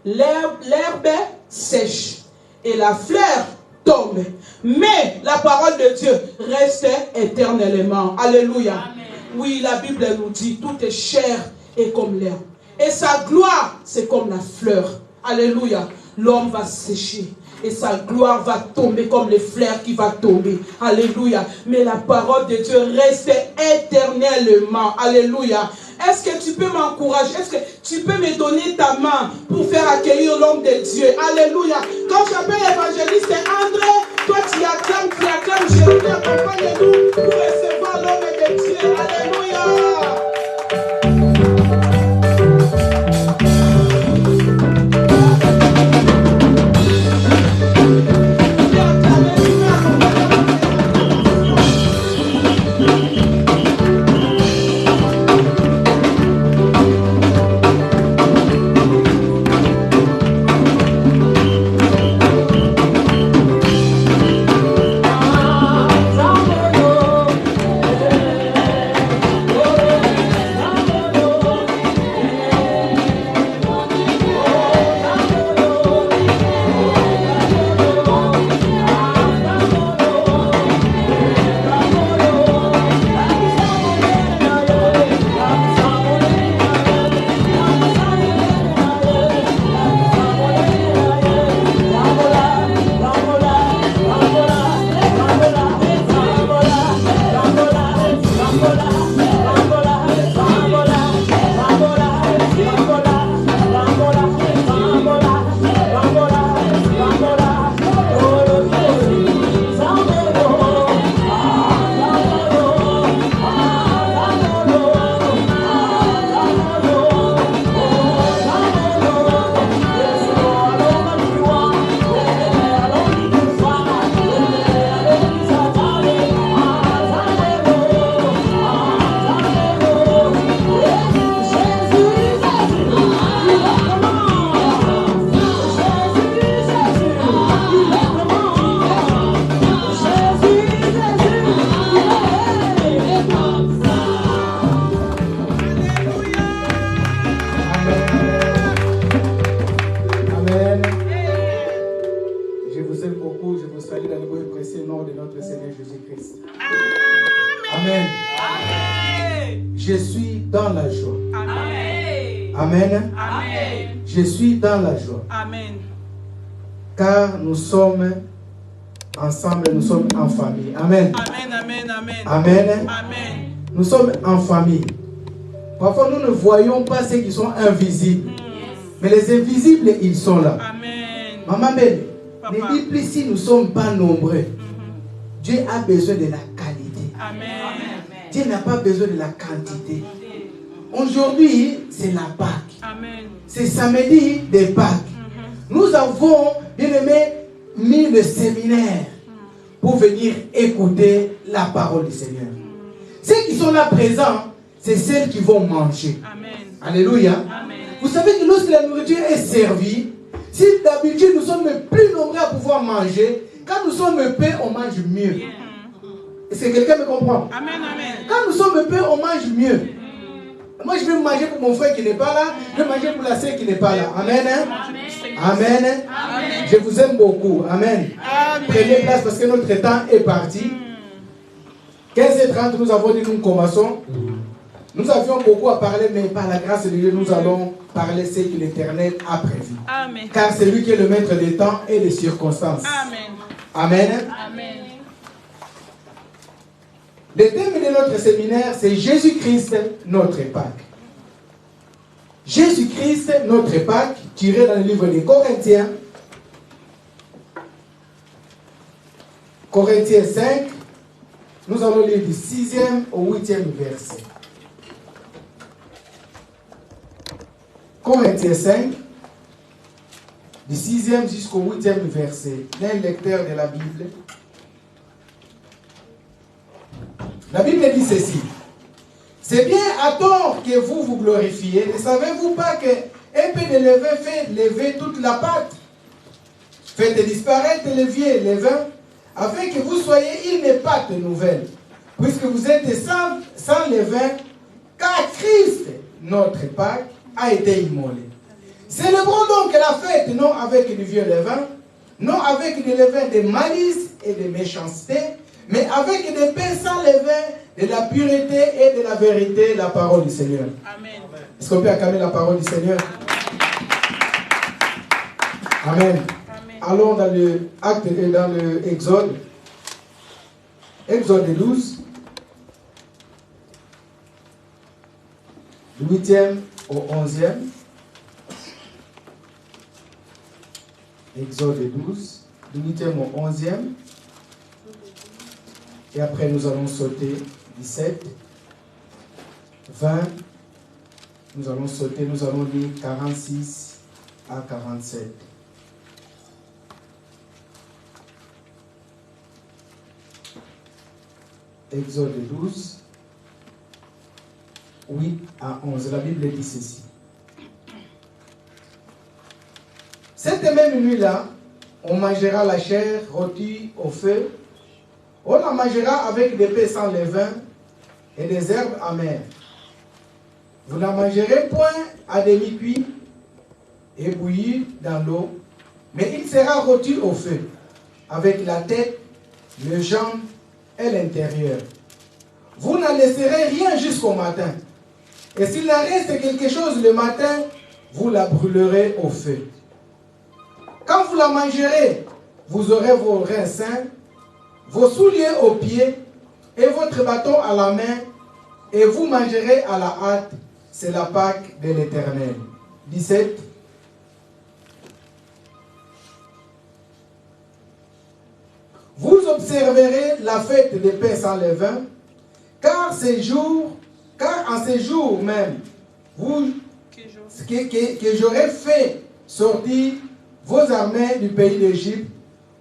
l'herbe sèche et la fleur tombe. Mais la parole de Dieu reste éternellement. Alléluia. Amen. Oui, la Bible nous dit, toute chair est comme l'herbe. Et sa gloire, c'est comme la fleur. Alléluia. L'homme va sécher. Et sa gloire va tomber comme les fleurs qui vont tomber. Alléluia. Mais la parole de Dieu reste éternellement. Alléluia. Est-ce que tu peux m'encourager? Est-ce que tu peux me donner ta main pour faire accueillir l'homme de Dieu? Alléluia. Quand j'appelle l'évangéliste André, toi tu acclames, Jésus, accompagne-nous pour recevoir l'homme de Dieu. Alléluia. Je suis dans la joie. Amen. Car nous sommes ensemble, nous sommes en famille. Amen. Amen, amen, amen. Amen. Amen. Nous sommes en famille. Parfois, nous ne voyons pas ceux qui sont invisibles. Mais les invisibles, ils sont là. Amen. Maman belle, ne dis plus si nous ne sommes pas nombreux. Dieu a besoin de la qualité. Amen. Dieu n'a pas besoin de la quantité. Aujourd'hui, c'est la Pâque. Amen. C'est samedi de Pâques. Nous avons, bien aimé, mis le séminaire pour venir écouter la parole du Seigneur. Ceux qui sont là présents, c'est celles qui vont manger. Amen. Alléluia. Amen. Vous savez que lorsque la nourriture est servie, si d'habitude nous sommes plus nombreux à pouvoir manger, quand nous sommes peu, on mange mieux. Est-ce que quelqu'un me comprend? Amen, amen. Quand nous sommes peu, on mange mieux. Moi, je vais manger pour mon frère qui n'est pas là. Je vais manger pour la sœur qui n'est pas là. Amen. Amen. Amen. Je vous aime beaucoup. Amen. Amen. Prenez place parce que notre temps est parti. 15h30, nous avons dit nous commençons. Nous avions beaucoup à parler, mais par la grâce de Dieu, nous allons parler ce que l'Éternel a prévu. Amen. Car c'est lui qui est le maître des temps et des circonstances. Amen. Amen. Amen. Le thème de notre séminaire, c'est Jésus-Christ, notre Pâque. Jésus-Christ, notre Pâque, tiré dans le livre des Corinthiens. Corinthiens 5, nous allons lire du 6e au 8e verset. Corinthiens 5, du 6e jusqu'au 8e verset. L'un lecteur de la Bible. La Bible dit ceci. C'est bien à tort que vous vous glorifiez. Ne savez-vous pas qu'un peu de levain fait lever toute la pâte? Faites disparaître le vieux levain, afin que vous soyez une pâte nouvelle, puisque vous êtes sans levain, car Christ, notre Pâque, a été immolé. Célébrons donc la fête, non avec du vieux levain, non avec du levain de malice et de méchanceté, mais avec des pains sans levain, de la pureté et de la vérité, la parole du Seigneur. Amen. Est-ce qu'on peut acclamer la parole du Seigneur? Amen. Amen. Allons dans le acte et dans le Exode. Exode 12. Du 8e au 11e. Exode 12. Du 8e au 11e. Et après nous allons sauter 17, 20. Nous allons sauter, nous allons lire 46 à 47. Exode 12, 8 à 11. La Bible dit ceci. Cette même nuit-là, on mangera la chair rôtie au feu. On la mangera avec des pains sans levain et des herbes amères. Vous n'en mangerez point à demi-cuit et bouilli dans l'eau, mais il sera rôti au feu, avec la tête, les jambes et l'intérieur. Vous n'en laisserez rien jusqu'au matin. Et s'il en reste quelque chose le matin, vous la brûlerez au feu. Quand vous la mangerez, vous aurez vos reins sains, vos souliers aux pieds et votre bâton à la main, et vous mangerez à la hâte. C'est la Pâque de l'Éternel. 17. Vous observerez la fête des pains sans levain, car en ces jours même, que j'aurai fait sortir vos armées du pays d'Égypte,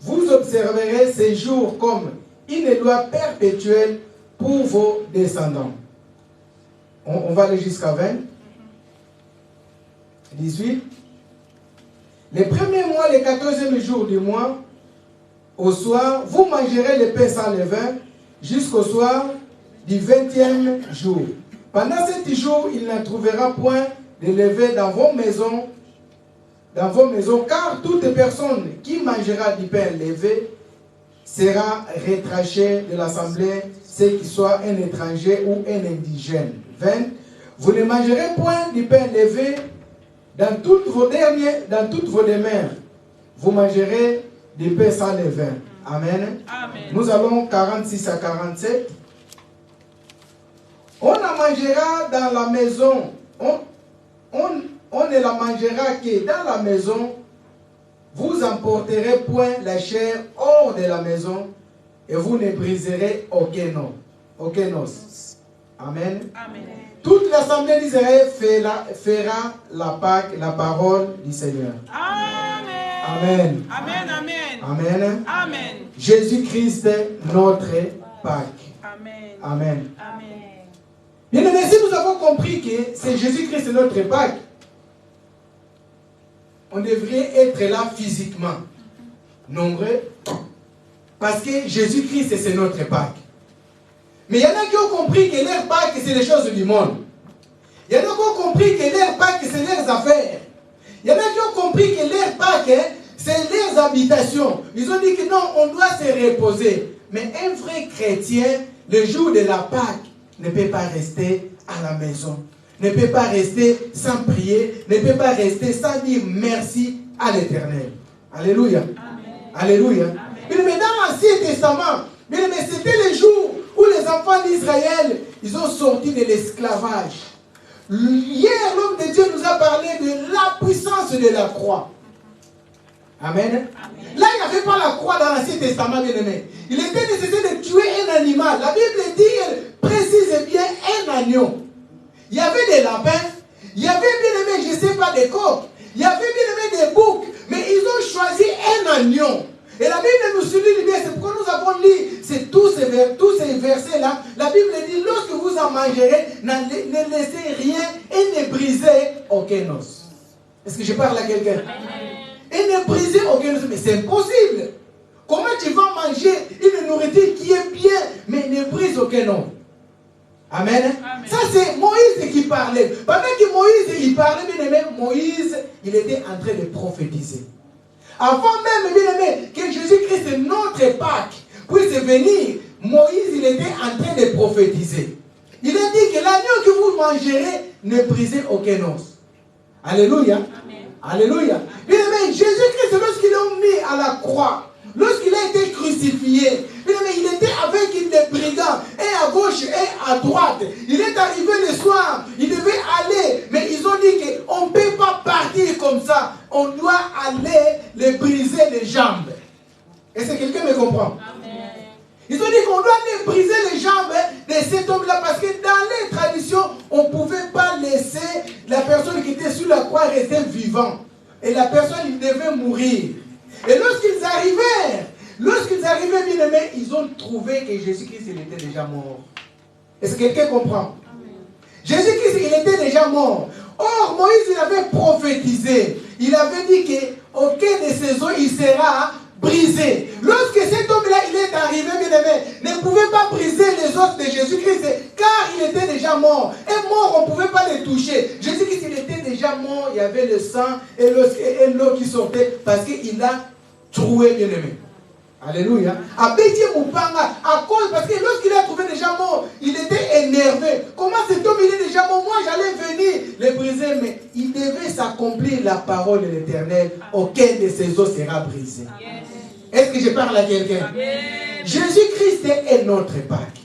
vous observerez ces jours comme une loi perpétuelle pour vos descendants. On va aller jusqu'à 20. 18. Les premiers mois, les 14e jour du mois, au soir, vous mangerez le pain sans levain jusqu'au soir du 20e jour. Pendant 7 jours, il n'en trouvera point de levain dans vos maisons, car toute personne qui mangera du pain levé sera retranché de l'assemblée, c'est qu'il soit un étranger ou un indigène. 20. Vous ne mangerez point du pain levé dans toutes vos demeures. Vous mangerez du pain sans levain. Amen. Amen. Nous allons 46 à 47. On la mangera dans la maison. On ne la mangera que dans la maison. Vous emporterez point la chair hors de la maison et vous ne briserez aucun os. Amen. Amen. Toute l'assemblée d'Israël fera la Pâque, la parole du Seigneur. Amen. Amen. Amen. Amen. Amen. Jésus-Christ, notre Pâque. Amen. Amen. Amen. Bien aimé, si nous avons compris que c'est Jésus-Christ notre Pâque, on devrait être là physiquement, nombreux, parce que Jésus-Christ c'est notre Pâque. Mais il y en a qui ont compris que leur Pâque c'est les choses du monde. Il y en a qui ont compris que leur Pâque c'est leurs affaires. Il y en a qui ont compris que leur Pâque c'est leurs habitations. Ils ont dit que non, on doit se reposer. Mais un vrai chrétien, le jour de la Pâque, ne peut pas rester à la maison. Ne peut pas rester sans prier. Ne peut pas rester sans dire merci à l'Éternel. Alléluia. Amen. Alléluia. Amen. Mais dans l'Ancien Testament, c'était le jour où les enfants d'Israël, ils ont sorti de l'esclavage. Hier, l'homme de Dieu nous a parlé de la puissance de la croix. Amen. Amen. Là, il n'y avait pas la croix dans l'Ancien Testament, bien aimé. Il était nécessaire de tuer un animal. La Bible dit, elle précise bien un agneau. Il y avait des lapins, il y avait bien aimé, je ne sais pas, des coqs, il y avait bien aimé des boucs, mais ils ont choisi un agneau. Et la Bible nous souligne bien, c'est pourquoi nous avons lu tous ces versets-là. La Bible dit, lorsque vous en mangerez, ne laissez rien et ne brisez aucun os. Est-ce que je parle à quelqu'un? Et ne brisez aucun os. Mais c'est impossible. Comment tu vas manger une nourriture qui est bien, mais ne brise aucun os? Amen. Amen. Ça c'est Moïse qui parlait. Pendant que Moïse il parlait, bien aimé, Moïse, il était en train de prophétiser. Avant même, bien aimé, que Jésus-Christ, notre Pâques, puisse venir, Moïse, il était en train de prophétiser. Il a dit que l'agneau que vous mangerez ne brisez aucun os. Alléluia. Amen. Alléluia. Bien aimé, Jésus-Christ, lorsqu'il est mis à la croix, lorsqu'il a été crucifié, il était avec des brigands, et à gauche et à droite. Il est arrivé le soir, il devait aller, mais ils ont dit qu'on ne peut pas partir comme ça. On doit aller les briser les jambes. Est-ce que quelqu'un me comprend? Amen. Ils ont dit qu'on doit aller briser les jambes de cet homme-là, parce que dans les traditions, on ne pouvait pas laisser la personne qui était sur la croix rester vivant. Et la personne, il devait mourir. Et lorsqu'ils arrivaient, bien aimés, ils ont trouvé que Jésus-Christ, il était déjà mort. Est-ce que quelqu'un comprend? Jésus-Christ, il était déjà mort. Or, Moïse, il avait prophétisé. Il avait dit qu'aucun de ses os, il sera brisé. Lorsque cet homme-là, il est arrivé, bien aimé, ne pouvait pas briser les os de Jésus-Christ, car il était déjà mort. Et mort, on ne pouvait pas le toucher. Jésus-Christ, il était déjà mort. Il y avait le sang et l'eau qui sortait, parce qu'il a trouvé, bien aimé. Alléluia. À cause, parce que lorsqu'il a trouvé déjà mort, il était énervé. Comment cet homme il est déjà mort? Moi j'allais venir le briser, mais il devait s'accomplir la parole de l'Éternel. Aucun de ses os sera brisé. Yes. Est-ce que je parle à quelqu'un? Yes. Jésus-Christ est notre Pâques.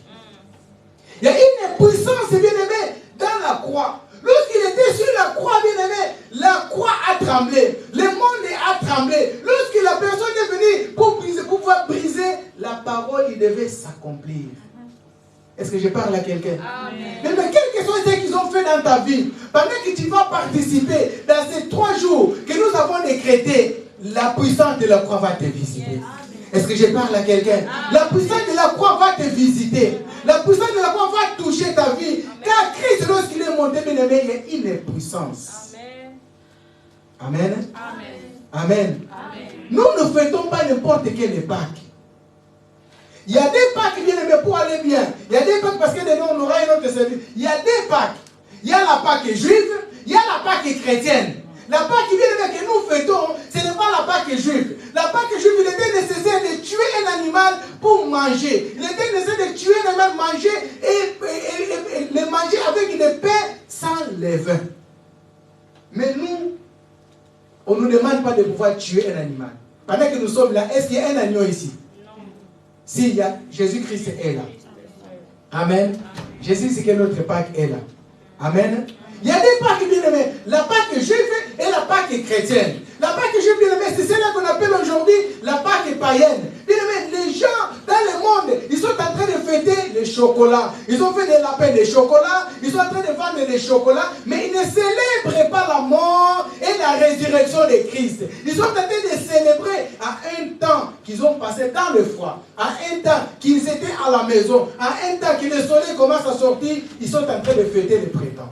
Il y a une puissance, bien aimé, dans la croix. Lorsqu'il était sur la croix, bien aimé, la croix a tremblé. Le monde a tremblé. Lorsque la personne est venue pour pouvoir briser, la parole, il devait s'accomplir. Est-ce que je parle à quelqu'un? Mais quel que soit ce qu'ils ont fait dans ta vie, pendant que tu vas participer dans ces 3 jours que nous avons décrétés, la puissance de la croix va te visiter. Est-ce que je parle à quelqu'un? La puissance de la croix va te visiter. La puissance de la croix va toucher ta vie. Car Christ, lorsqu'il est monté, bien aimé, il y a une puissance. Amen. Amen. Amen. Amen. Nous ne fêtons pas n'importe quelle Pâques. Il y a des Pâques, bien aimé, pour aller bien. Il y a des Pâques parce que nous, on aura un autre service. Il y a des Pâques. Il y a la Pâque juive, il y a la Pâque chrétienne. La Pâque que nous fêtons, ce n'est pas la Pâque juive. La Pâque juive, il était nécessaire de tuer un animal pour manger. Il était nécessaire de tuer un animal, manger et le manger avec une paix sans levain. Mais nous, on ne nous demande pas de pouvoir tuer un animal. Pendant que nous sommes là, est-ce qu'il y a un agneau ici? Non. S'il y a, Jésus-Christ est là. Amen. Jésus, c'est que notre Pâque est là. Amen. Il y a des Pâques, bien aimés, la Pâque juive et la Pâque chrétienne. La Pâque juive, bien aimé, c'est celle qu'on appelle aujourd'hui la Pâque païenne. Bien aimé, les gens dans le monde, ils sont en train de fêter les chocolats. Ils ont fait des lapins de chocolat, ils sont en train de vendre des chocolats, mais ils ne célèbrent pas la mort et la résurrection de Christ. Ils sont en train de célébrer à un temps qu'ils ont passé dans le froid, à un temps qu'ils étaient à la maison, à un temps que le soleil commence à sortir, ils sont en train de fêter le printemps.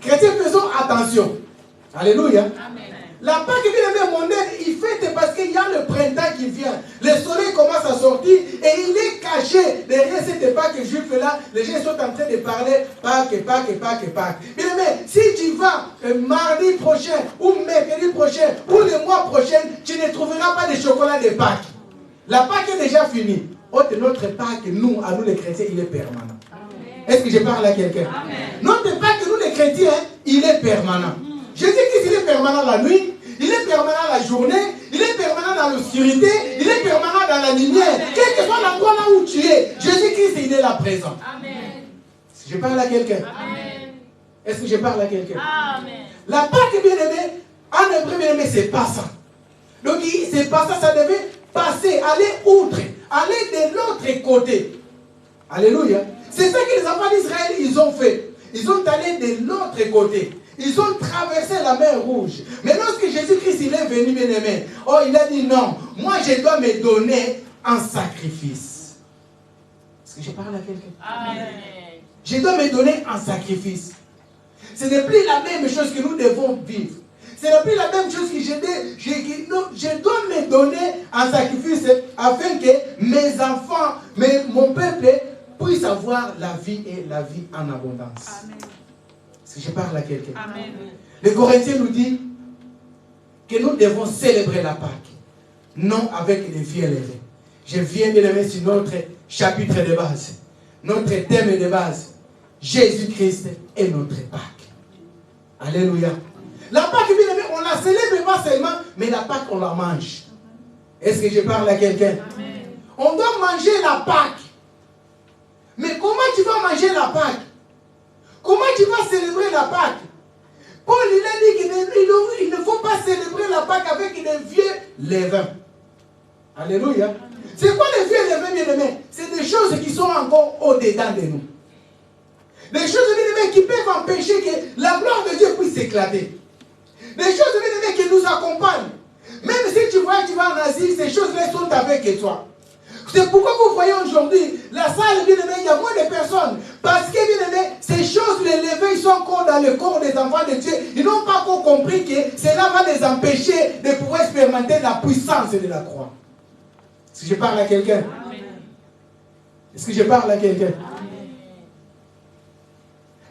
Chrétiens, faisons attention. Alléluia. Amen. La Pâque, bien aimé, mondaine, il fête parce qu'il y a le printemps qui vient. Le soleil commence à sortir et il est caché derrière cette Pâque juive-là. Les gens sont en train de parler Pâque. Bien aimé, si tu vas mardi prochain ou mercredi prochain ou le mois prochain, tu ne trouveras pas de chocolat de Pâques. La Pâque est déjà finie. Notre Pâque, nous, à nous les chrétiens, il est permanent. Est-ce que je parle à quelqu'un? Notre Pâque, nous les chrétiens, il est permanent. Jésus-Christ, il est permanent la nuit, il est permanent la journée, il est permanent dans l'obscurité, il est permanent dans la lumière. Quel que soit l'endroit là où tu es, Jésus-Christ, il est là présent. Amen. Est-ce que je parle à quelqu'un? Est-ce que je parle à quelqu'un? La Pâque, bien aimé, en hébreu, bien aimé, c'est passant. Donc, c'est passant, ça devait passer, aller outre, aller de l'autre côté. Alléluia. C'est ça que les enfants d'Israël, ils ont fait. Ils ont allé de l'autre côté. Ils ont traversé la mer Rouge. Mais lorsque Jésus-Christ il est venu, bien aimé, il a dit non, moi je dois me donner un sacrifice. Est-ce que je parle à quelqu'un? Amen. Je dois me donner un sacrifice. Ce n'est plus la même chose que nous devons vivre. Ce n'est plus la même chose que je dois me donner un sacrifice afin que mes enfants, mon peuple puisse puisse avoir la vie et la vie en abondance. Amen. Si je parle à quelqu'un. Le Corinthien nous dit que nous devons célébrer la Pâque, non avec les vieux levés. Je viens de le mettre sur notre chapitre de base, notre thème de base. Jésus-Christ est notre Pâque. Alléluia. La Pâque, bien aimé, on la célèbre pas seulement, mais la Pâque, on la mange. Est-ce que je parle à quelqu'un? On doit manger la Pâque. Mais comment tu vas manger la Pâque? Comment tu vas célébrer la Pâque? Paul, il a dit qu'il ne faut pas célébrer la Pâque avec des vieux levains. Alléluia. C'est quoi les vieux levains, bien aimés? C'est des choses qui sont encore au-dedans de nous. Des choses, bien aimés, qui peuvent empêcher que la gloire de Dieu puisse s'éclater. Des choses, bien aimés, qui nous accompagnent. Même si tu vois, tu vas en Asie, ces choses-là sont avec toi. C'est pourquoi vous voyez aujourd'hui, la salle, bien aimé, il y a moins de personnes. Parce que, bien aimé, ces choses, les levées, ils sont encore dans le corps des enfants de Dieu. Ils n'ont pas encore compris que cela va les empêcher de pouvoir expérimenter la puissance de la croix. Est-ce que je parle à quelqu'un? Est-ce que je parle à quelqu'un?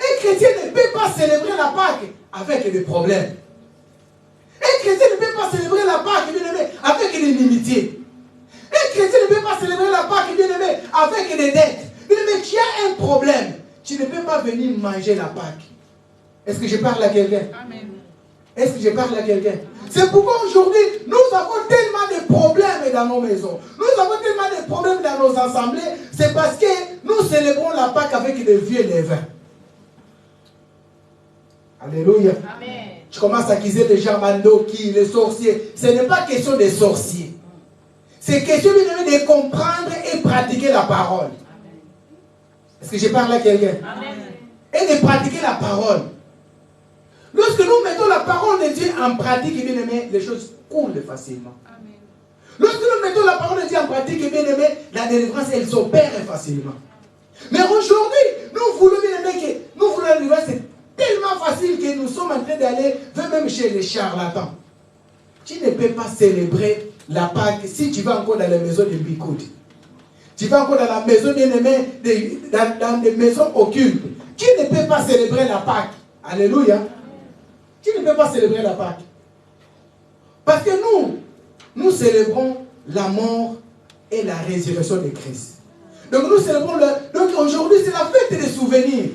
Un chrétien ne peut pas célébrer la Pâque avec des problèmes. Un chrétien ne peut pas célébrer la Pâque, bien aimé, avec l'inimitié. Un chrétien ne peut pas célébrer la Pâque, bien aimé, avec des dettes. Bien aimé, tu as un problème. Tu ne peux pas venir manger la Pâque. Est-ce que je parle à quelqu'un? Est-ce que je parle à quelqu'un? C'est pourquoi aujourd'hui, nous avons tellement de problèmes dans nos maisons. Nous avons tellement de problèmes dans nos assemblées. C'est parce que nous célébrons la Pâque avec des vieux levains. Alléluia. Amen. Je commence à accuser les gens qui, les sorciers. Ce n'est pas question des sorciers. C'est question de comprendre et pratiquer la parole. Est-ce que je parle à quelqu'un? Et de pratiquer la parole. Lorsque nous mettons la parole de Dieu en pratique, bien aimé, les choses coulent facilement. Amen. Lorsque nous mettons la parole de Dieu en pratique, bien aimé, la délivrance, elle s'opère facilement. Mais aujourd'hui, nous voulons, bien aimé, que nous voulons la délivrance, c'est tellement facile que nous sommes en train d'aller même chez les charlatans. Tu ne peux pas célébrer la Pâque si tu vas encore dans la maison de Bikoud. Tu vas encore dans la maison bien aimée, dans des maisons occultes. Tu ne peux pas célébrer la Pâque. Alléluia. Tu ne peux pas célébrer la Pâque. Parce que nous célébrons la mort et la résurrection de Christ. Donc nous célébrons donc aujourd'hui c'est la fête des souvenirs.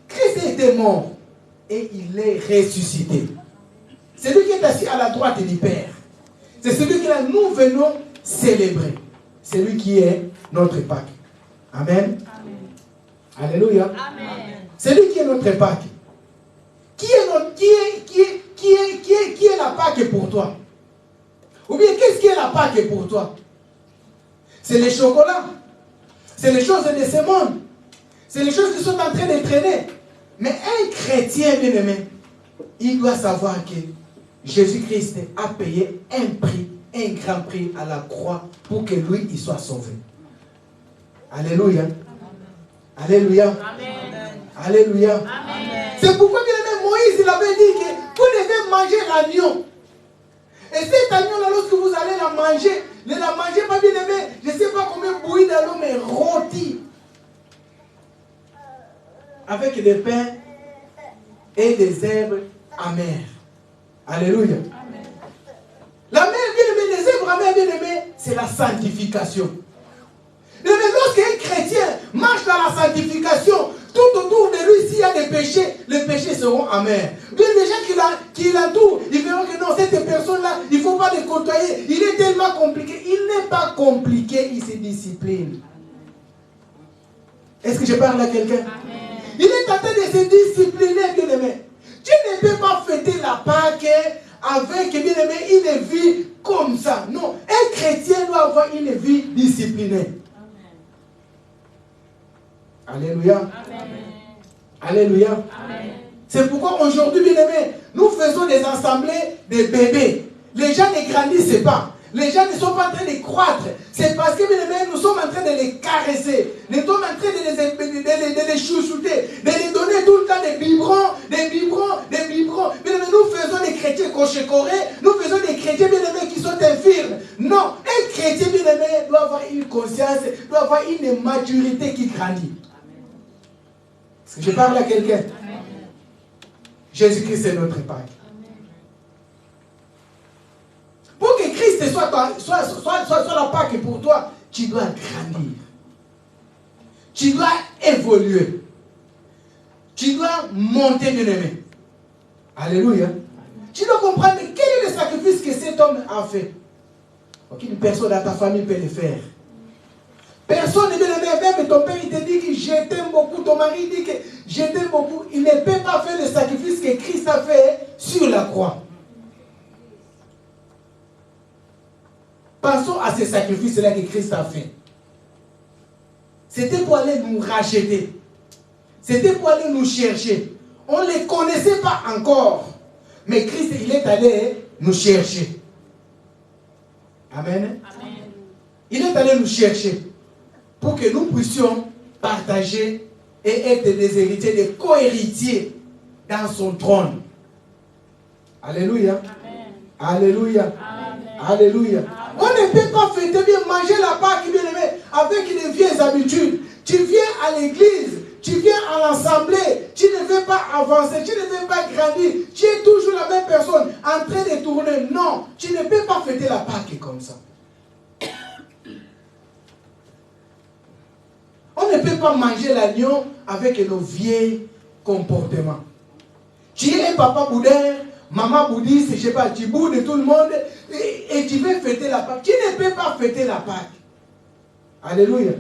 Christ était mort et il est ressuscité. C'est lui qui est assis à la droite du Père. C'est celui que nous venons célébrer. C'est lui qui est notre Pâque. Amen. Amen. Alléluia. Amen. C'est lui qui est notre Pâque. Qui est la Pâque pour toi? Ou bien qu'est-ce qui est la Pâque pour toi? C'est les chocolats. C'est les choses de ce monde. C'est les choses qui sont en train de traîner. Mais un chrétien bien-aimé, il doit savoir que Jésus-Christ a payé un prix, un grand prix à la croix pour que lui, il soit sauvé. Alléluia. Alléluia. Amen. Alléluia. Amen. C'est pourquoi, bien aimé, Moïse, il avait dit que vous devez manger l'agneau. Et cet agneau-là, lorsque vous allez la manger, ne la mangez pas, bien aimé, je ne sais pas combien bouillie dans l'eau, mais rôti. Avec des pains et des herbes amères. Alléluia. Amen. La mer, bien aimé, les herbes amères, bien aimé, c'est la sanctification. Mais lorsqu'un chrétien marche dans la sanctification, tout autour de lui, s'il y a des péchés, les péchés seront amers. Bien les gens qui l'entourent, ils verront que non, cette personne-là, il ne faut pas le côtoyer. Il est tellement compliqué. Il n'est pas compliqué, il se discipline. Est-ce que je parle à quelqu'un? Il est en train de se discipliner, bien aimé. Tu ne peux pas fêter la Pâque avec, bien aimé, une vie comme ça. Non, un chrétien doit avoir une vie disciplinée. Alléluia. Amen. Alléluia. Amen. C'est pourquoi aujourd'hui, bien aimé, nous faisons des assemblées de bébés. Les gens ne grandissent pas. Les gens ne sont pas en train de croître. C'est parce que, bien aimé, nous sommes en train de les caresser. Nous sommes en train de les chouchouter, de les donner tout le temps des biberons, des biberons, des biberons. Bien aimé, nous faisons des chrétiens coché-corés. Nous faisons des chrétiens, bien aimés, qui sont infirmes. Non, un chrétien, bien aimé, doit avoir une conscience, doit avoir une maturité qui grandit. Est-ce que je parle à quelqu'un? Jésus-Christ est notre Pâque. Pour que Christ soit la Pâque pour toi, tu dois grandir. Tu dois évoluer. Tu dois monter, bien-aimé. Alléluia. Tu dois comprendre quel est le sacrifice que cet homme a fait. Aucune personne dans ta famille peut le faire. Personne ne bien-aimé, même ton père, il te dit que je t'aime beaucoup, ton mari dit que je t'aime beaucoup. Il ne peut pas faire le sacrifice que Christ a fait sur la croix. Pensons à ces sacrifices-là que Christ a fait. C'était pour aller nous racheter. C'était pour aller nous chercher. On ne les connaissait pas encore. Mais Christ, il est allé nous chercher. Amen. Amen. Il est allé nous chercher pour que nous puissions partager et être des héritiers, des co-héritiers dans son trône. Alléluia. Amen. Alléluia. Amen. Alléluia. Amen. On ne peut pas fêter bien, manger la Pâque, bien aimé, avec les vieilles habitudes. Tu viens à l'église, tu viens à l'assemblée, tu ne veux pas avancer, tu ne veux pas grandir, tu es toujours la même personne en train de tourner. Non, tu ne peux pas fêter la Pâque comme ça. On ne peut pas manger l'agneau avec nos vieux comportements. Tu es un papa boudin, maman bouddhiste, je ne sais pas, tu boudes tout le monde et tu veux fêter la Pâque. Tu ne peux pas fêter la Pâque. Alléluia.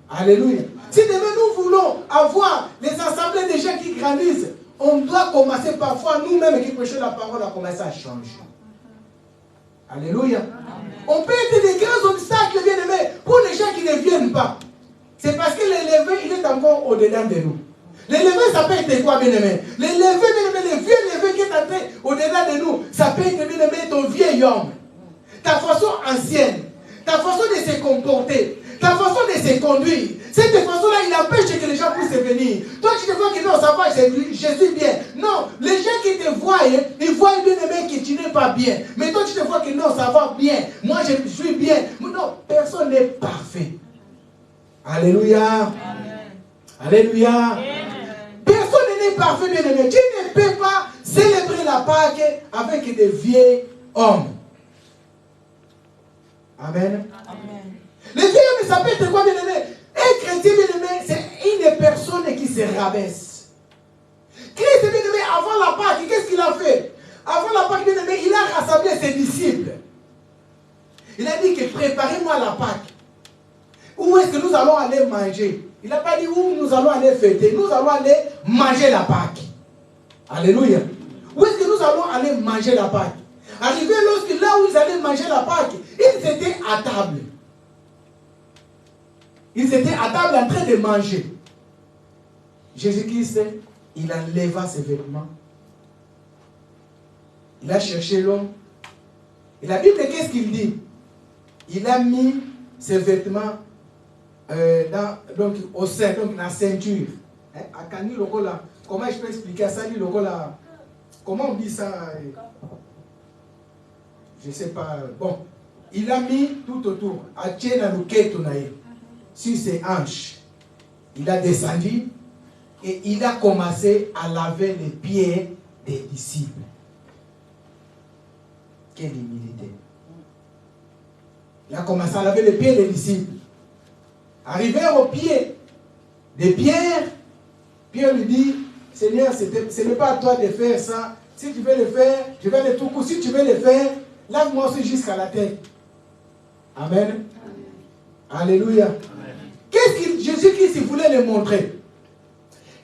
Alléluia. Si demain nous voulons avoir les assemblées des gens qui grandissent, on doit commencer parfois, nous-mêmes qui prêchons la parole, à commencer à changer. Alléluia. Amen. On peut être des grands obstacles, bien aimés, pour les gens qui ne viennent pas. C'est parce que l'élevé, il est encore au-dedans de nous. L'élevé, ça peut être quoi, bien aimé? L'élevé, bien aimé, le vieux élevé qui est entré au-dedans de nous, ça peut être, bien aimé, ton vieil homme. Ta façon ancienne, ta façon de se comporter, ta façon de se conduire. Cette façon-là, il empêche que les gens puissent venir. Toi, tu te vois que non, ça va, je suis bien. Non, les gens qui te voient, ils voient bien aimé que tu n'es pas bien. Mais toi, tu te vois que non, ça va bien. Moi, je suis bien. Non, personne n'est parfait. Alléluia. Amen. Alléluia. Amen. Personne n'est parfait, bien aimé. Tu ne peux pas célébrer la Pâque avec des vieux hommes. Amen. Amen. Les vieux hommes, ça peut être quoi, bien aimé? Un chrétien, bien aimé, c'est une personne qui se rabaisse. Christ, bien aimé, avant la Pâque, qu'est-ce qu'il a fait? Avant la Pâque, bien aimé, il a rassemblé ses disciples. Il a dit que préparez-moi la Pâque. Où est-ce que nous allons aller manger? Il n'a pas dit où nous allons aller fêter. Nous allons aller manger la Pâque. Alléluia. Où est-ce que nous allons aller manger la Pâque? Arrivé là où ils allaient manger la Pâque, ils étaient à table. Ils étaient à table en train de manger. Jésus-Christ, il enleva ses vêtements. Il a cherché l'homme. Et la Bible, qu'est-ce qu'il dit? Il a mis ses vêtements donc, au sein, donc la ceinture. Comment je peux expliquer ça? Comment on dit ça? Je ne sais pas. Bon, il a mis tout autour. Sur ses hanches. Il a descendu et il a commencé à laver les pieds des disciples. Quelle humilité. Il a commencé à laver les pieds des disciples. Arrivé au pied de Pierre, Pierre lui dit, Seigneur, ce n'est pas à toi de faire ça. Si tu veux le faire, je vais le tout coup. Si tu veux le faire, lave-moi aussi jusqu'à la tête. Amen. Amen. Alléluia. Amen. Qu'est-ce que Jésus-Christ voulait le montrer?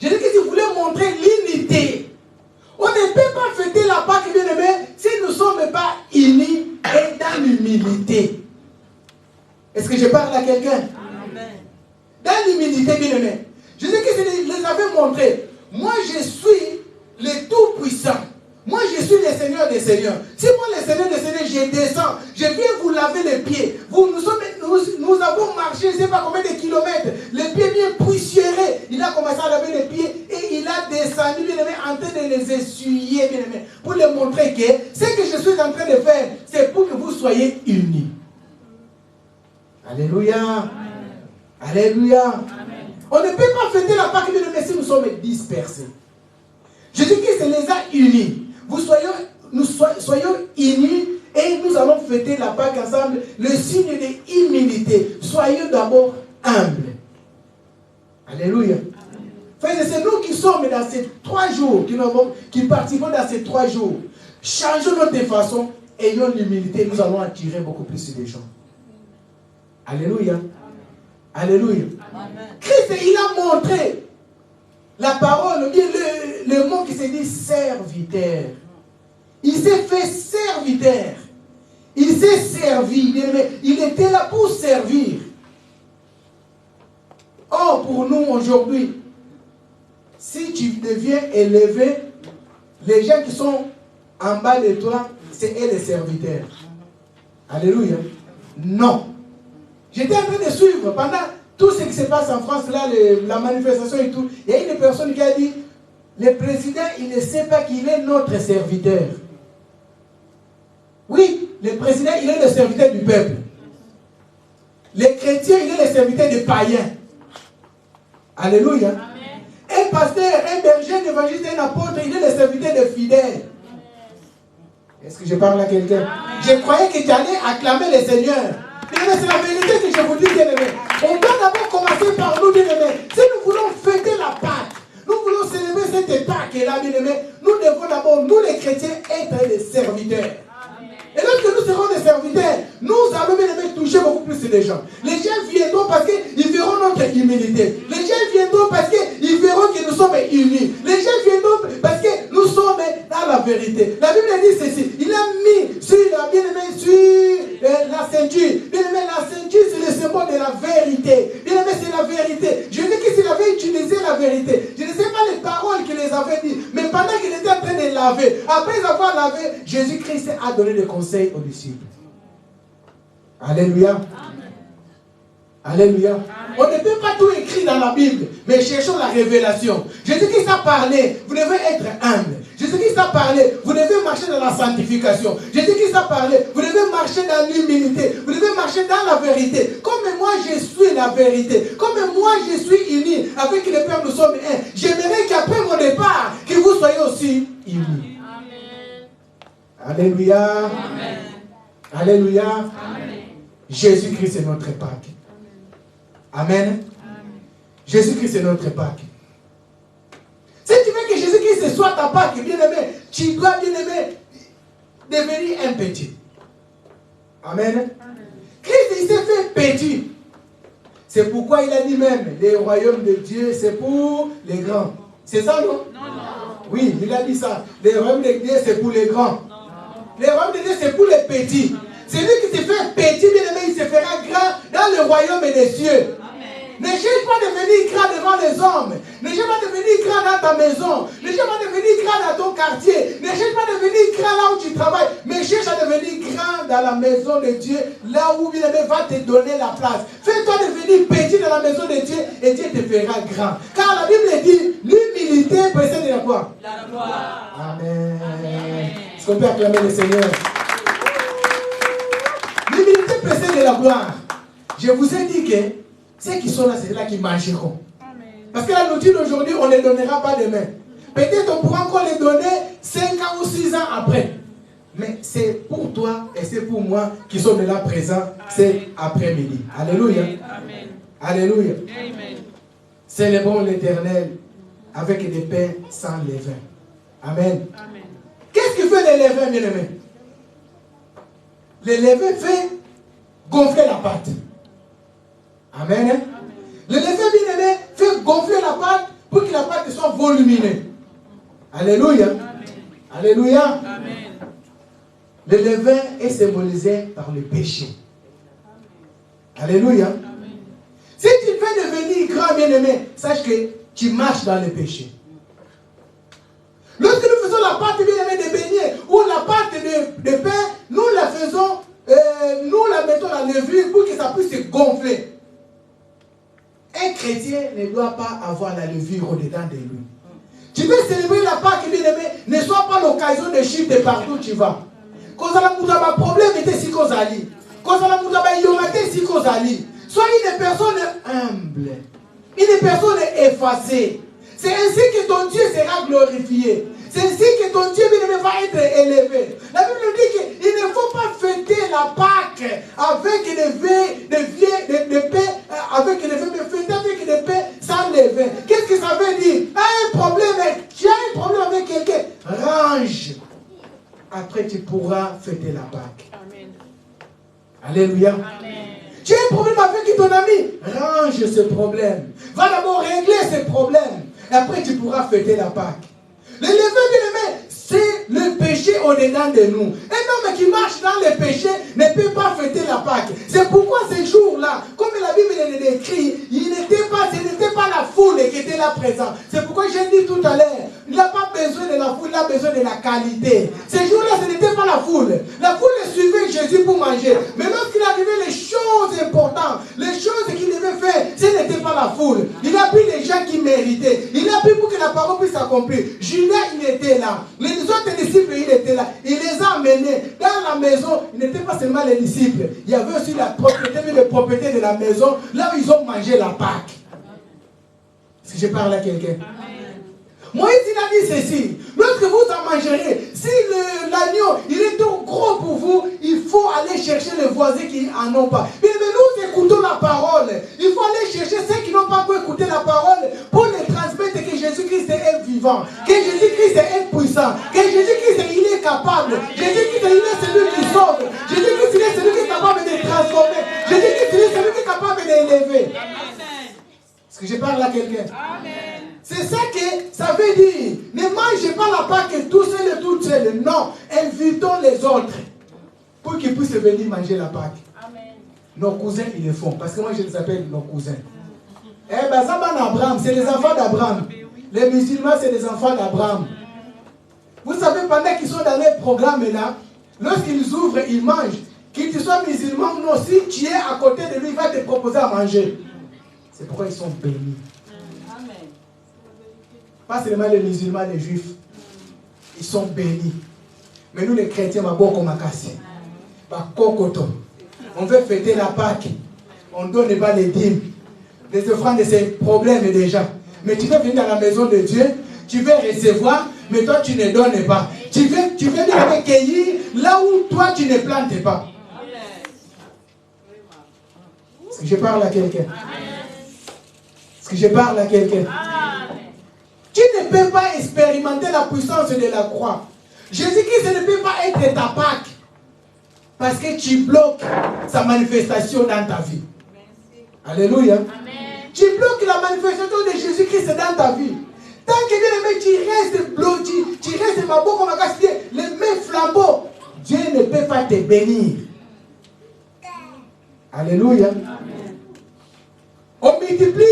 Jésus-Christ voulait montrer l'unité. On ne peut pas fêter la Pâque, bien aimé, si nous ne sommes pas unis et dans l'humilité. Est-ce que je parle à quelqu'un? Dans l'humilité, bien aimé. Jésus-Christ les avait montré. Moi, je suis le Tout-Puissant. Moi, je suis le Seigneur des Seigneurs. Si moi, le Seigneur des Seigneurs, je descends, je viens vous laver les pieds. Nous avons marché, je ne sais pas combien de kilomètres, les pieds bien poussiérés. Il a commencé à laver les pieds et il a descendu, bien aimé, en train de les essuyer, bien aimé, pour leur montrer que ce que je suis en train de faire, c'est pour que vous soyez unis. Alléluia. Amen. Alléluia. Amen. On ne peut pas fêter la Pâque, mais si nous sommes dispersés. Jésus-Christ les a unis. Nous soyons unis et nous allons fêter la Pâque ensemble. Le signe de humilité. Soyons d'abord humbles. Alléluia. C'est nous qui sommes dans ces 3 jours, qui participons dans ces 3 jours. Changeons notre façon, ayons l'humilité, nous allons attirer beaucoup plus de gens. Alléluia. Alléluia. Amen. Christ, il a montré la parole, le mot qui se dit serviteur. Il s'est fait serviteur. Il s'est servi. Il était là pour servir. Or, pour nous aujourd'hui, si tu deviens élevé, les gens qui sont en bas de toi, c'est eux les serviteurs. Alléluia. Non. J'étais en train de suivre pendant tout ce qui se passe en France, là, la manifestation et tout. Il y a une personne qui a dit, le président, il ne sait pas qu'il est notre serviteur. Oui, le président, il est le serviteur du peuple. Les chrétiens, il est le serviteur des païens. Alléluia. Amen. Un pasteur, un berger, un évangéliste, un apôtre, il est le serviteur des fidèles. Est-ce que je parle à quelqu'un? Je croyais que tu allais acclamer le Seigneur. Mais c'est la vérité que je vous dis, bien-aimés. On doit d'abord commencer par nous, bien-aimés. Si nous voulons fêter la Pâque, nous voulons célébrer cette Pâque-là, bien-aimés, nous devons d'abord, nous les chrétiens, être des serviteurs. Et lorsque nous serons des serviteurs, nous allons bien toucher beaucoup plus de gens. Les gens viendront parce qu'ils verront notre humilité. Les gens viendront parce qu'ils verront que nous sommes unis. Les gens viendront parce que nous sommes dans la vérité. La Bible dit ceci. Il a mis sur la bien-aimé, sur la ceinture. Bien-aimé, la ceinture, c'est le symbole de la vérité. Bien-aimé, c'est la vérité. Je dis qu'il avait utilisé la vérité. Je ne sais pas les paroles qu'il les avait dit. Mais pendant qu'il était en train de laver, après avoir lavé, Jésus-Christ a donné des conseils aux disciples. Alléluia. Amen. Alléluia. Amen. On ne peut pas tout écrire dans la Bible, mais cherchons la révélation. Jésus-Christ a parlé, vous devez être humble. Jésus-Christ a parlé, vous devez marcher dans la sanctification. Jésus-Christ a parlé, vous devez marcher dans l'humilité. Vous devez marcher dans la vérité. Comme moi je suis la vérité, comme moi je suis uni avec le Père, nous sommes un. J'aimerais qu'après mon départ, que vous soyez aussi unis. Amen. Alléluia. Amen. Alléluia. Amen. Jésus-Christ est notre Pâque. Amen. Amen. Jésus-Christ est notre Pâque. Si tu veux que Jésus-Christ soit ta Pâque, bien-aimé, tu dois, bien-aimé, devenir un petit. Amen. Amen. Christ, il s'est fait petit. C'est pourquoi il a dit même, les royaumes de Dieu, c'est pour les grands. C'est ça, non? Non. Oui, il a dit ça. Les royaumes de Dieu, c'est pour les grands. Non. Les royaumes de Dieu, c'est pour les petits. Celui qui se fait petit, bien-aimé, il se fera grand dans le royaume des cieux. Amen. Ne cherche pas à devenir grand devant les hommes. Ne cherche pas à devenir grand dans ta maison. Ne cherche pas à devenir grand dans ton quartier. Ne cherche pas à devenir grand là où tu travailles. Mais cherche à devenir grand dans la maison de Dieu, là où bien-aimé va te donner la place. Fais-toi devenir petit dans la maison de Dieu et Dieu te fera grand. Car la Bible dit, l'humilité précède la quoi? La gloire. Amen. Est-ce qu'on peut acclamer le Seigneur? L'humilité précède la gloire. Je vous ai dit que ceux qui sont là, c'est là qui marcheront. Amen. Parce que la nourriture d'aujourd'hui, on ne les donnera pas demain. Peut-être on pourra encore les donner 5 ans ou 6 ans après. Mais c'est pour toi et c'est pour moi qui sommes là présents cet après-midi. Alléluia. Amen. Alléluia. Amen. Célébrons l'Éternel avec des pains sans levain. Amen. Amen. Qu'est-ce que fait le levain, bien-aimé? Le levain fait gonfler la pâte. Amen. Amen. Le levain, bien-aimé, fait gonfler la pâte pour que la pâte soit volumineuse. Alléluia. Amen. Alléluia. Amen. Le levain est symbolisé par le péché. Amen. Alléluia. Amen. Si tu veux devenir grand, bien-aimé, sache que tu marches dans le péché. Lorsque nous faisons la pâte, bien-aimé, de beignets ou la pâte de pain, nous la faisons, nous la mettons dans le levure pour que ça puisse se gonfler. Un chrétien ne doit pas avoir la levure au-dedans de lui. Tu veux célébrer la Pâque, bien-aimé, ne sois pas l'occasion de chuter de partout où tu vas. Quand ça a un problème, était si qu'on s'allie. Quand ça a un problème, si qu'on s'allie. Soyez une personne humble. Une des personnes effacées. C'est ainsi que ton Dieu sera glorifié. C'est ainsi que ton Dieu bien-aimé va être élevé. La Bible nous dit qu'il ne faut pas fêter la Pâque avec des paix, avec des paix sans levain. Qu'est-ce que ça veut dire? Tu as un problème avec quelqu'un, range. Après tu pourras fêter la Pâque. Amen. Alléluia. Amen. Tu as un problème avec ton ami, range ce problème. Va d'abord régler ce problème. Et après tu pourras fêter la Pâque. Le levain, bien-aimé, c'est le péché au-dedans de nous. Un homme qui marche dans le péché ne peut pas fêter la Pâque. C'est pourquoi ces jours-là, comme la Bible le décrit, ce n'était pas la foule qui était là présent. C'est pourquoi j'ai dit tout à l'heure, il n'a pas besoin de la foule, il a besoin de la qualité. Ces jours-là, ce n'était pas la foule. La foule suivait Jésus pour manger. Mais lorsqu'il arrivait les choses importantes, les choses qu'il devait faire, ce n'était pas la foule. Il a pris les gens qui méritaient. Il a pris pour que la parole puisse s'accomplir. Judas, il était là. Les autres disciples, il était là. Il les a amenés dans la maison. Il n'était pas seulement les disciples. Il y avait aussi la propriété de la maison, là où ils ont mangé la Pâque. Est-ce que je parle à quelqu'un? Moïse, il a dit ceci. Lorsque vous en mangerez, si l'agneau, il est trop gros pour vous, il faut aller chercher les voisins qui n'en ont pas. Mais nous écoutons la parole. Il faut aller chercher ceux qui n'ont pas pu écouter la parole pour les transmettre que Jésus-Christ est vivant, que Jésus-Christ est puissant, que Jésus-Christ il est capable. Jésus-Christ il est celui qui sauve. Jésus-Christ il est celui qui est capable de transformer. Jésus-Christ il est celui qui est capable d'élever. Est-ce que je parle à quelqu'un? Amen. C'est ça que ça veut dire. Ne mangez pas la Pâque tout seul et tout seul. Non, invitons les autres pour qu'ils puissent venir manger la Pâque. Amen. Nos cousins, ils le font. Parce que moi, je les appelle nos cousins. Eh bien, ça va d'Abraham, c'est les enfants d'Abraham. Les musulmans, c'est les enfants d'Abraham. Vous savez, pendant qu'ils sont dans les programmes là, lorsqu'ils ouvrent, ils mangent. Qu'il tu sois musulman ou non, si tu es à côté de lui, il va te proposer à manger. C'est pourquoi ils sont bénis. Pas seulement les musulmans, les juifs. Ils sont bénis. Mais nous les chrétiens, on veut fêter la Pâque. On ne donne pas les dîmes. Les offrandes de ces problèmes déjà. Mais tu veux venir dans la maison de Dieu, tu veux recevoir, mais toi tu ne donnes pas. Tu veux venir cueillir là où toi tu ne plantes pas. Est-ce que je parle à quelqu'un? Est-ce que je parle à quelqu'un? Tu ne peux pas expérimenter la puissance de la croix. Jésus-Christ ne peut pas être ta Pâque parce que tu bloques sa manifestation dans ta vie. Alléluia. Amen. Tu bloques la manifestation de Jésus-Christ dans ta vie. Tant que bien-aimé, tu restes bloqué, tu restes comme les mains flambeaux, Dieu ne peut pas te bénir. Alléluia. Amen. On multiplie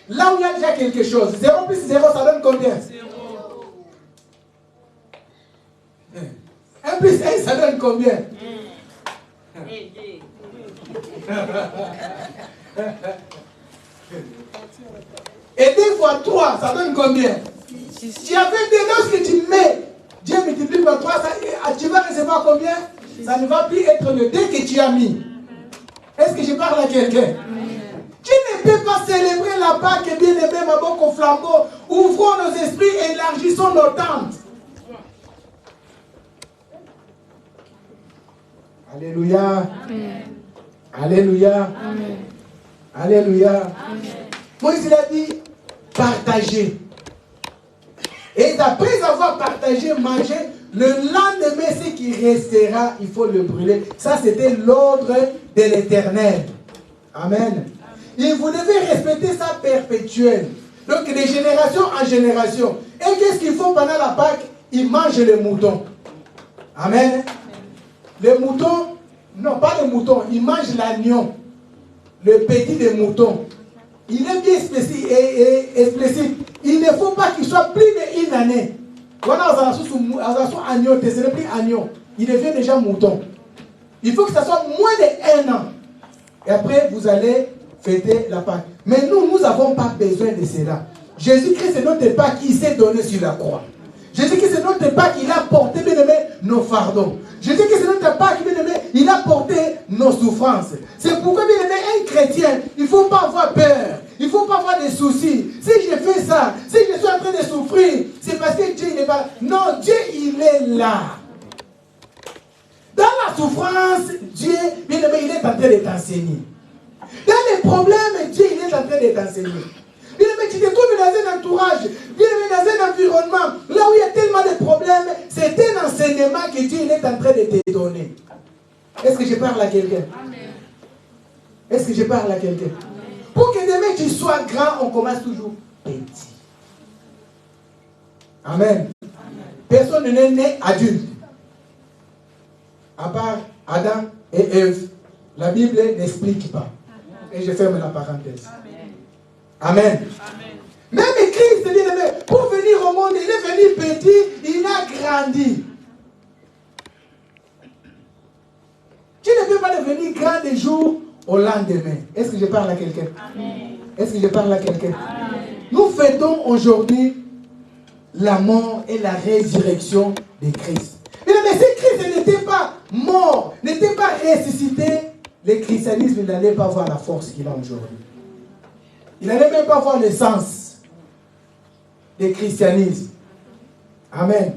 là où il y a déjà quelque chose. 0 plus 0, ça donne combien? 0. 1 plus 1, ça donne combien? Et 2 fois 3, ça donne combien? Tu avais des lorsque tu mets, Dieu multiplie par 3, tu vas recevoir combien? Ça ne va plus être le 2 que tu as mis. Est-ce que je parle à quelqu'un? Tu ne peux pas célébrer la Pâque, bien-aimé, ma boque au flambeau. Ouvrons nos esprits et élargissons nos tentes. Alléluia. Amen. Alléluia. Amen. Alléluia. Amen. Moïse il a dit, partagez. Et après avoir partagé, mangé, le lendemain, ce qui restera, il faut le brûler. Ça, c'était l'ordre de l'Éternel. Amen. Et vous devez respecter ça perpétuel. Donc, de génération en génération. Et qu'est-ce qu'ils font pendant la Pâque? Ils mangent les moutons. Amen. Les moutons, non, pas les moutons, ils mangent l'agneau. Le petit des moutons. Il est bien explicite. Il ne faut pas qu'il soit plus d'une année. Voilà, agneau, ce n'est plus agneau. Il devient déjà mouton. Il faut que ça soit moins d'1 an. Et après, vous allez fêter la Pâque. Mais nous n'avons pas besoin de cela. Jésus-Christ, c'est notre Pâque qui s'est donné sur la croix. Jésus-Christ, c'est notre Pâque, il a porté, bien aimé, nos fardeaux. Jésus-Christ, c'est notre Pâque, bien aimé, il a porté nos souffrances. C'est pourquoi, bien aimé, un chrétien, il ne faut pas avoir peur. il ne faut pas avoir des soucis. Si je fais ça, si je suis en train de souffrir, c'est parce que Dieu n'est pas là. Non, Dieu, il est là. Dans la souffrance, Dieu, bien aimé, il est en train de t'enseigner. Dans les problèmes, Dieu, il est en train de t'enseigner. Bien aimé, tu te trouves dans un entourage, bien aimé, dans un environnement, là où il y a tellement de problèmes, c'est un enseignement que Dieu il est en train de te donner. Est-ce que je parle à quelqu'un? Est-ce que je parle à quelqu'un? Pour que demain tu sois grand, on commence toujours petit. Amen. Personne n'est né adulte. À part Adam et Ève. La Bible n'explique pas. Et je ferme la parenthèse. Amen. Même Christ, pour venir au monde, il est venu petit, il a grandi. Tu ne peux pas devenir grand des jours au lendemain. Est-ce que je parle à quelqu'un? Est-ce que je parle à quelqu'un? Nous fêtons aujourd'hui la mort et la résurrection de Christ. Mais si Christ n'était pas mort, n'était pas ressuscité, le christianisme n'allait pas avoir la force qu'il a aujourd'hui. Il n'allait même pas avoir le sens du christianisme. Amen.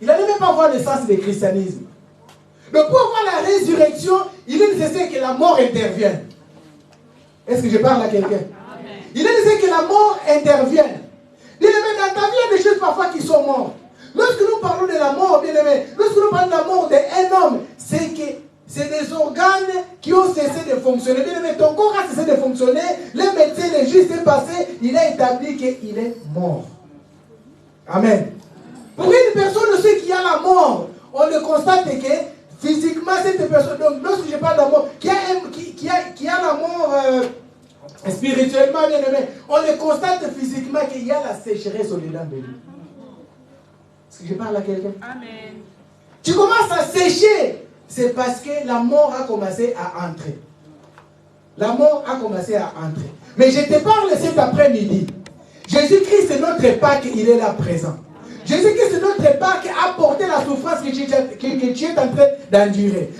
Il n'allait même pas avoir le sens du christianisme. Donc pour avoir la résurrection, il est nécessaire que la mort intervienne. Est-ce que je parle à quelqu'un? Il est nécessaire que la mort intervienne. Bien aimé, dans ta vie, il y a des choses parfois qui sont mortes. Lorsque nous parlons de la mort, bien aimé, lorsque nous parlons de la mort d'un homme, c'est que c'est des organes qui ont cessé de fonctionner. Bien aimé, ton corps a cessé de fonctionner. Le médecin, le juge est passé, il a établi qu'il est mort. Amen. Pour une personne aussi qui a la mort, on le constate que physiquement, cette personne, donc lorsque je parle de la mort, qui a la mort spirituellement, bien aimé, on le constate physiquement qu'il y a la sécheresse au-dedans de lui. Est-ce que je parle à quelqu'un? Amen. Tu commences à sécher, c'est parce que la mort a commencé à entrer. La mort a commencé à entrer. Mais je te parle cet après-midi. Jésus-Christ, c'est notre Pâques, il est là présent. Jésus-Christ, c'est notre Pâques, a porté la souffrance que tu es en train d'endurer.